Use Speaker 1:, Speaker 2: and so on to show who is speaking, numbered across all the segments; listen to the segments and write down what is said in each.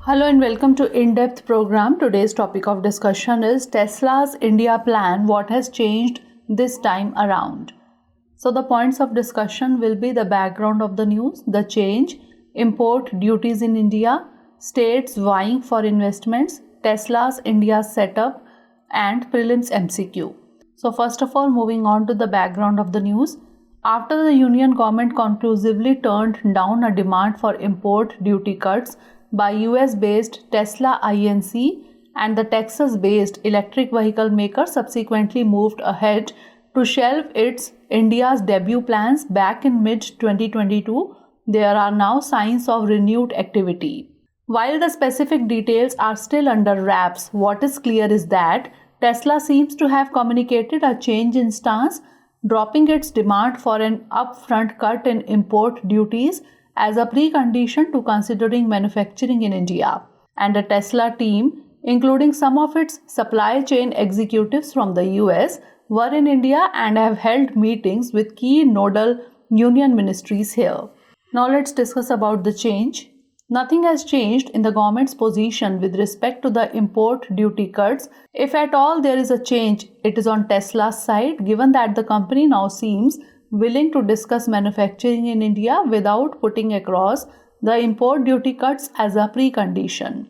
Speaker 1: Hello and welcome to In-Depth program. Today's topic of discussion is Tesla's India plan, what has changed this time around. So the points of discussion will be the background of the news, the change, import duties in India, states vying for investments, Tesla's India setup and prelims MCQ. So first of all, moving on to the background of the news. After the Union government conclusively turned down a demand for import duty cuts by US-based Tesla Inc. and the Texas-based electric vehicle maker subsequently moved ahead to shelve its India's debut plans back in mid-2022, there are now signs of renewed activity. While the specific details are still under wraps, what is clear is that Tesla seems to have communicated a change in stance, dropping its demand for an upfront cut in import duties as a precondition to considering manufacturing in India. And the Tesla team, including some of its supply chain executives from the US, were in India and have held meetings with key nodal union ministries here. Now let's discuss about the change. Nothing has changed in the government's position with respect to the import duty cuts. If at all there is a change, it is on Tesla's side, given that the company now seems willing to discuss manufacturing in India without putting across the import duty cuts as a precondition.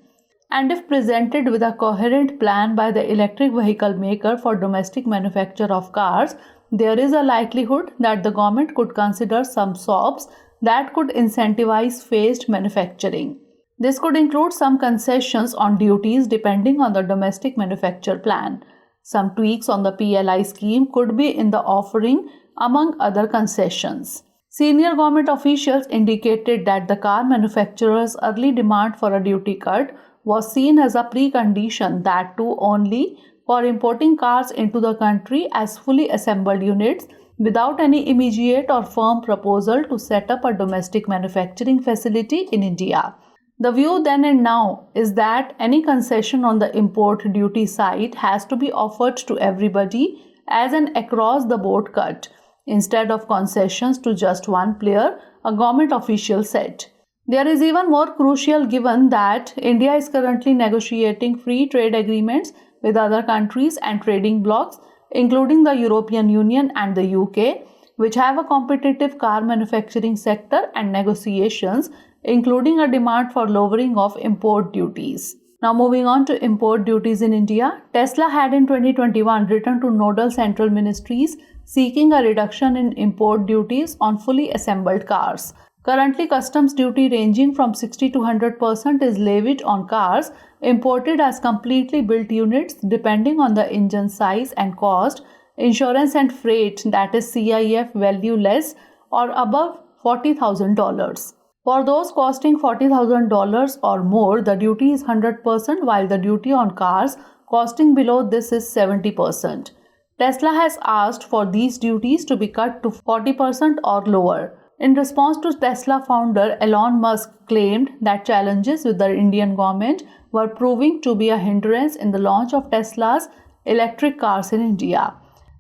Speaker 1: And if presented with a coherent plan by the electric vehicle maker for domestic manufacture of cars, there is a likelihood that the government could consider some SOPs that could incentivize phased manufacturing. This could include some concessions on duties depending on the domestic manufacture plan. Some tweaks on the PLI scheme could be in the offering, among other concessions. Senior government officials indicated that the car manufacturers' early demand for a duty cut was seen as a precondition, that too only for importing cars into the country as fully assembled units without any immediate or firm proposal to set up a domestic manufacturing facility in India. The view then and now is that any concession on the import duty side has to be offered to everybody as an across-the-board cut, instead of concessions to just one player, a government official said. There is even more crucial given that India is currently negotiating free trade agreements with other countries and trading blocs, including the European Union and the UK, which have a competitive car manufacturing sector, and negotiations, including a demand for lowering of import duties. Now moving on to import duties in India, Tesla had in 2021 written to nodal central ministries seeking a reduction in import duties on fully assembled cars. Currently, customs duty ranging from 60 to 100% is levied on cars imported as completely built units depending on the engine size and cost, insurance and freight, that is CIF value less or above $40,000. For those costing $40,000 or more, the duty is 100%, while the duty on cars costing below this is 70%. Tesla has asked for these duties to be cut to 40% or lower. In response to Tesla founder Elon Musk claimed that challenges with the Indian government were proving to be a hindrance in the launch of Tesla's electric cars in India.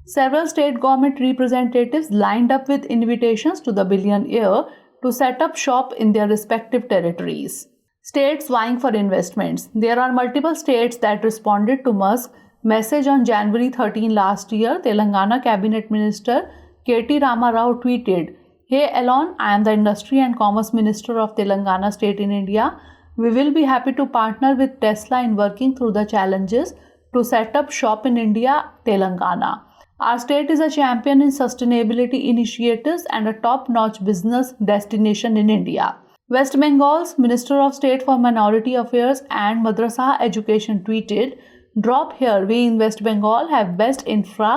Speaker 1: Several state government representatives lined up with invitations to the billionaire to set up shop in their respective territories. States vying for investments. There are multiple states that responded to Musk's message on January 13 last year. Telangana Cabinet Minister K.T. Rama Rao tweeted, "Hey Elon, I am the Industry and Commerce Minister of Telangana State in India. We will be happy to partner with Tesla in working through the challenges to set up shop in India, Telangana. Our state is a champion in sustainability initiatives and a top-notch business destination in India." West Bengal's Minister of State for Minority Affairs and Madrasa Education tweeted, "Drop here, we in West Bengal have best infra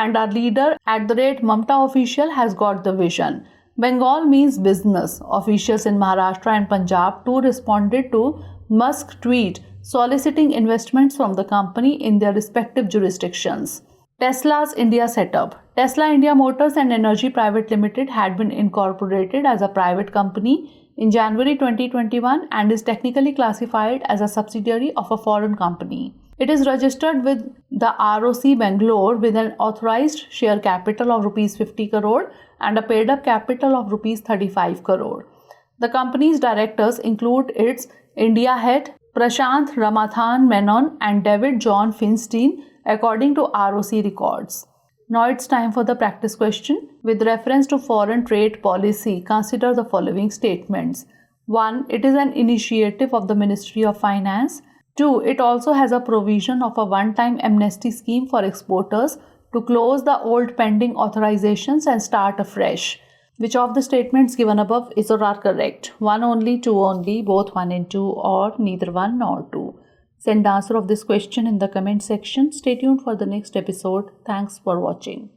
Speaker 1: and our leader @Mamta official has got the vision. Bengal means business." Officials in Maharashtra and Punjab too responded to Musk's tweet soliciting investments from the company in their respective jurisdictions. Tesla's India setup. Tesla India Motors and Energy Private Limited had been incorporated as a private company in January 2021 and is technically classified as a subsidiary of a foreign company. It is registered with the ROC Bangalore with an authorized share capital of Rs 50 crore and a paid-up capital of Rs 35 crore. The company's directors include its India head Prashant Ramathan Menon and David John Finstein according to ROC records. Now it's time for the practice question. With reference to foreign trade policy, consider the following statements. 1. It is an initiative of the Ministry of Finance. 2. It also has a provision of a one-time amnesty scheme for exporters to close the old pending authorizations and start afresh. Which of the statements given above is or are correct? 1 only, 2 only, both 1 and 2, or neither 1 nor 2? Send the answer of this question in the comment section. Stay tuned for the next episode. Thanks for watching.